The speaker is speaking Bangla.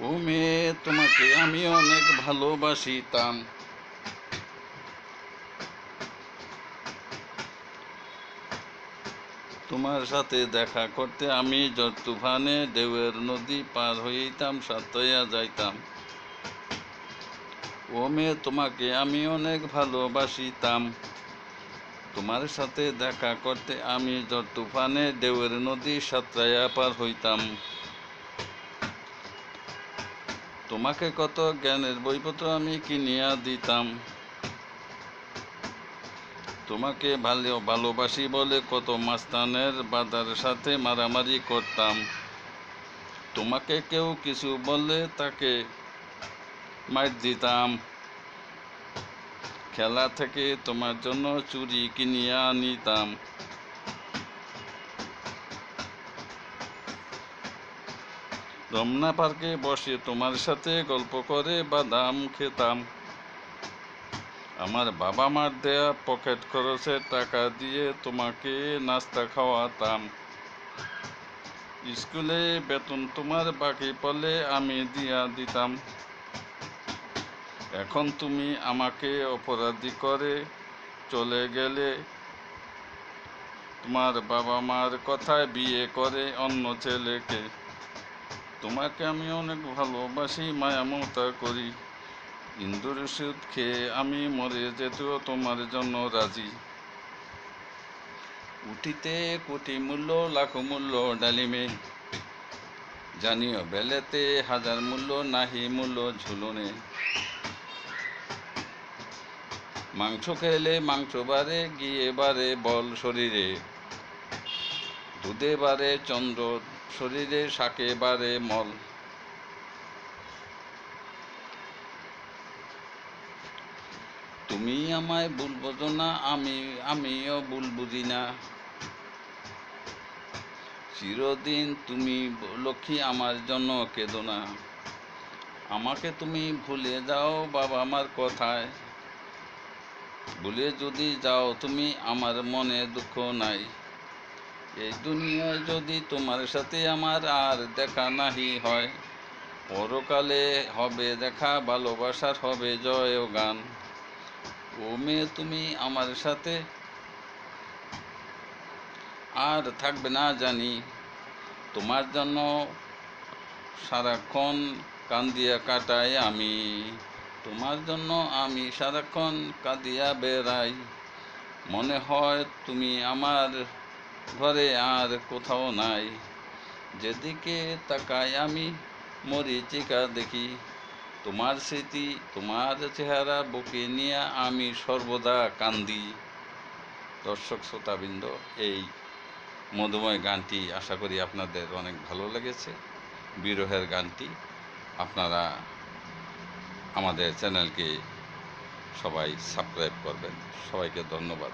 ও মেয়ে, তোমাকে আমি অনেক ভালোবাসিতাম। তোমার সাথে দেখা করতে আমি ঝড় তুফানে ঢেউয়ের নদী পার হইতাম, সাঁতরাইয়া যাইতাম। ও মেয়ে, তোমাকে আমি অনেক ভালোবাসিতাম। তোমার সাথে দেখা করতে আমি ঝড় তুফানে ঢেউয়ের নদী সাঁতরাইয়া পার হইতাম। তোমাকে কত জ্ঞানের বইপত্র আমি কিনিয়া দিতাম। তোমাকে ভালোবাসি বলে কত মাস্তানের বাদার সাথে মারামারি করতাম। তোমাকে কেউ কিছু বললে তাকে মার দিতাম। খেলা থেকে তোমার জন্য চুড়ি কিনিয়া আনিতাম। রমনা পার্কে বসে তোমার সাথে গল্প করে বাদাম খেতাম। আমার বাবা মার দেয়া পকেট খরচের টাকা দিয়ে তোমাকে নাস্তা খাওয়াতাম। স্কুলে বেতন তোমার বাকি পড়লে আমি দিয়া দিতাম। এখন তুমি আমাকে অপরাধী করে চলে গেলে। তোমার বাবা মার কথায় বিয়ে করে অন্য ছেলেকে। তোমাকে আমি অনেক ভালোবাসি, মায়া মমতা করি। ইন্দুর ওষুধ খেয়ে আমি মরে যেতেও তোমার জন্য রাজি। উঠিতে কোটি মূল্য, লাখ মূল্য ডালিমে। জানিও বেলেতে হাজার মূল্য, নাহি মূল্য ঝুলনে। মাংস খেলে মাংস বাড়ে, গিয়ে বাড়ে বল শরীরে। দুধে বাড়ে চন্দ্র শরীরে, শাকে বাড়ে মল। তুমি আমায় ভুল বোঝো না, আমিও ভুল বুঝি না। চিরদিন তুমি লক্ষ্মী, আমার জন্য কেঁদো না। আমাকে তুমি ভুলে যাও বাবা মার কথায়। ভুলে যদি যাও তুমি, আমার মনে দুঃখ নাই। এই দুনিয়ায় যদি তোমার সাথে আমার আর দেখা নাহি হয়, পরকালে হবে দেখা, ভালোবাসার হবে জয় ও গান। ও মেয়ে, তুমি আমার সাথে আর থাকবে না জানি। তোমার জন্য সারাক্ষণ কান্দিয়া কাটাই আমি। তোমার জন্য আমি সারাক্ষণ কাঁদিয়া বেড়াই। মনে হয় তুমি আমার ঘরে আর কোথাও নাই। যেদিকে তাকাই আমি মরীচিকা দেখি। তোমার স্মৃতি, তোমার চেহারা বুকে নিয়ে আমি সর্বদা কান্দি। দর্শক শ্রোতাবৃন্দ, এই মধুময় গানটি আশা করি আপনাদের অনেক ভালো লেগেছে। বিরহের গানটি। আপনারা আমাদের চ্যানেলকে সবাই সাবস্ক্রাইব করবেন। সবাইকে ধন্যবাদ।